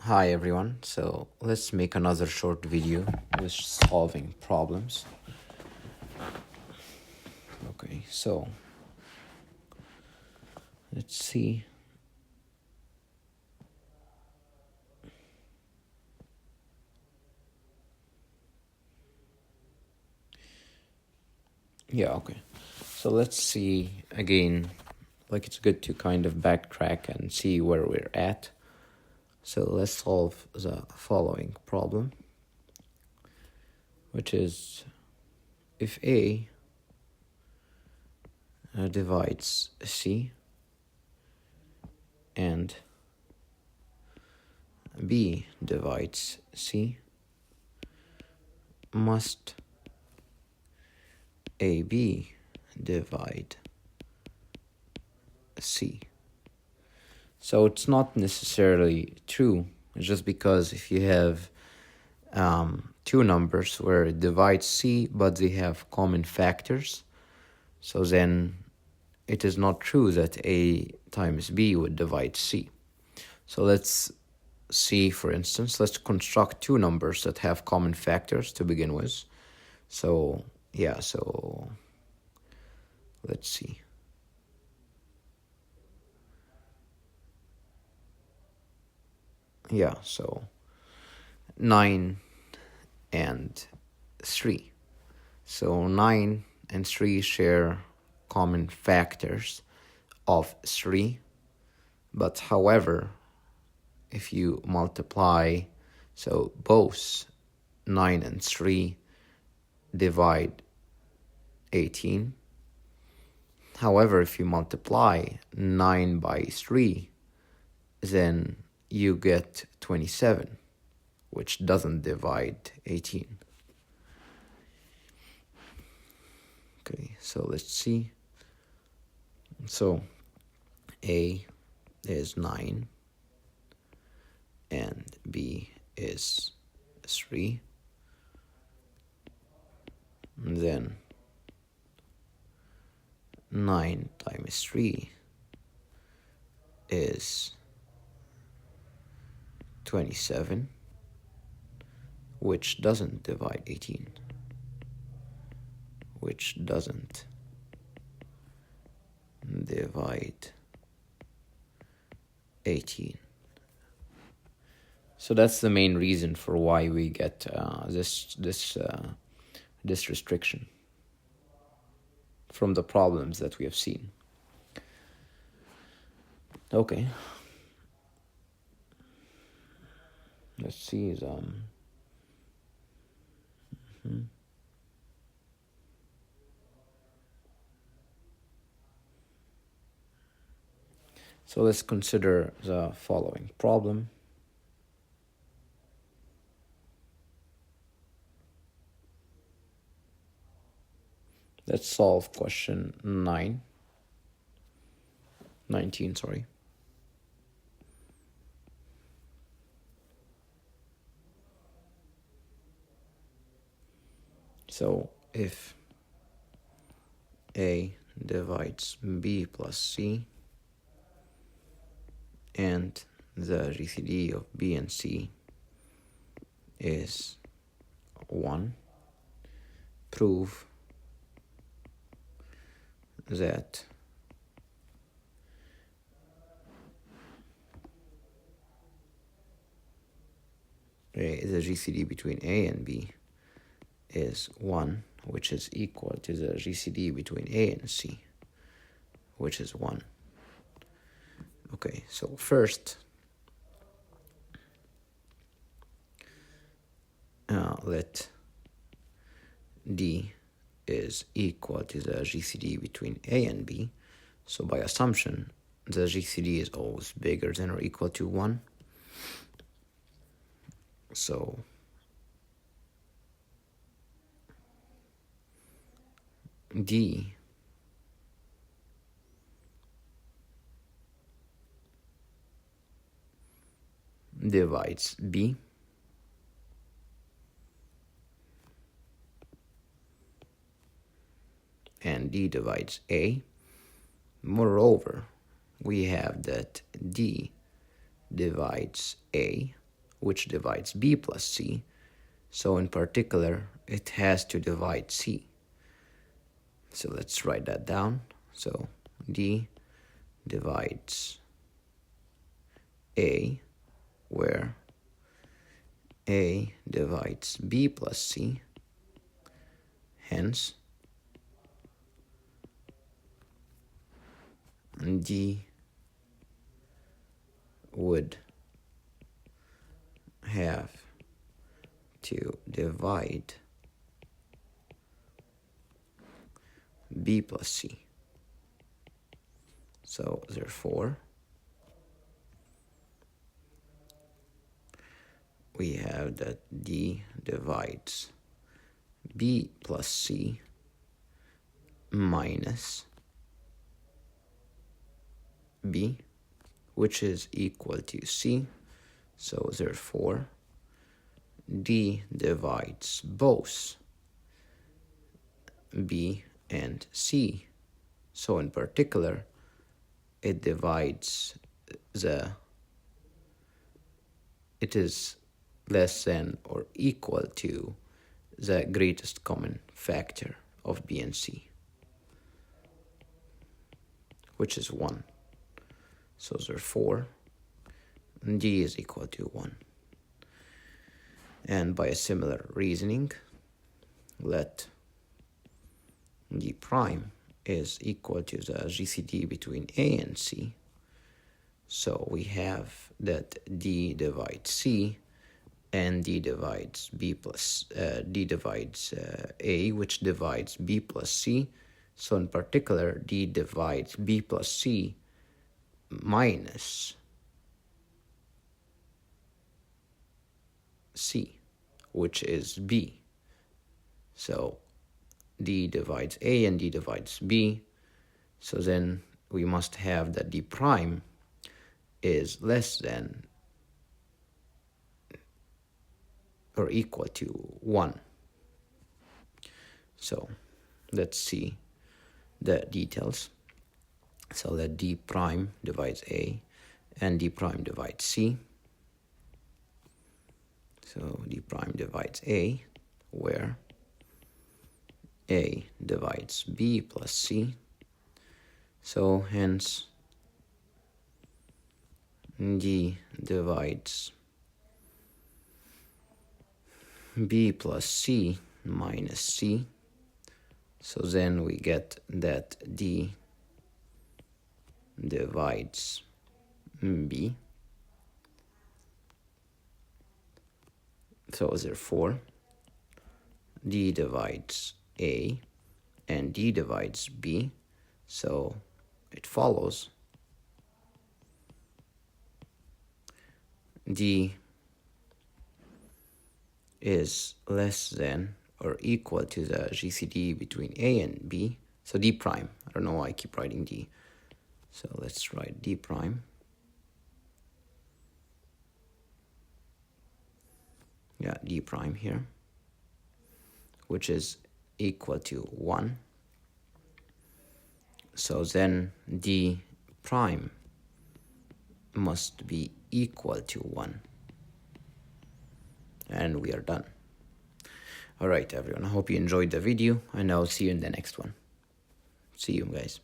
Hi everyone, so let's make another short video with solving problems. Okay, so let's see. Yeah, okay. So let's see again, like it's good to kind of backtrack and see where we're at. So let's solve the following problem, which is if A divides C and B divides C, must AB divide C. So it's not necessarily true, just because if you have two numbers where it divides C but they have common factors, so then it is not true that A times B would divide C. So let's see, for instance, let's construct two numbers that have common factors to begin with. So let's see. Yeah, so 9 and 3. So 9 and 3 share common factors of 3. But however, if you multiply, so both 9 and 3 divide 18. However, if you multiply 9 by 3, then you get 27, which doesn't divide 18. Okay, so let's see. So A is 9 and B is 3. And then 9 times 3 is 27, which doesn't divide 18. Which doesn't divide 18. So that's the main reason for why we get this restriction from the problems that we have seen. Okay. Let's see. So let's consider the following problem. Let's solve question 19, sorry. So if A divides B plus C and the GCD of B and C is 1, prove that the GCD between A and B is 1, which is equal to the GCD between A and C, which is 1. Okay, so first, let D is equal to the GCD between A and B. So by assumption, the GCD is always bigger than or equal to 1. So D divides B, and D divides A. Moreover, we have that D divides A which divides b plus c. So in particular, it has to divide c. So let's write that down. So d divides a, where a divides b plus c. Hence, d would have to divide b plus c. So therefore, we have that d divides b plus c minus b, which is equal to c. So therefore, d divides both b and c. So in particular, it divides it is less than or equal to the greatest common factor of b and c, which is 1. So therefore, d is equal to 1. And by a similar reasoning, let d prime is equal to the GCD between a and c. So we have that d divides c, and d divides b plus d divides a, which divides b plus c. So in particular, d divides b plus c minus c, which is b. So d divides a and d divides b. So then we must have that d prime is less than or equal to 1. So let's see the details. So that d prime divides a and d prime divides c. So d prime divides a, where a divides b plus c. So hence d divides b plus c minus c. So then we get that d divides b. So therefore, d divides a and d divides b. So it follows d is less than or equal to the GCD between a and b. So d prime, I don't know why I keep writing d. So let's write d prime. Yeah, d prime here, which is equal to 1. So then d prime must be equal to 1. And we are done. Alright everyone, I hope you enjoyed the video, and I'll see you in the next one. See you guys.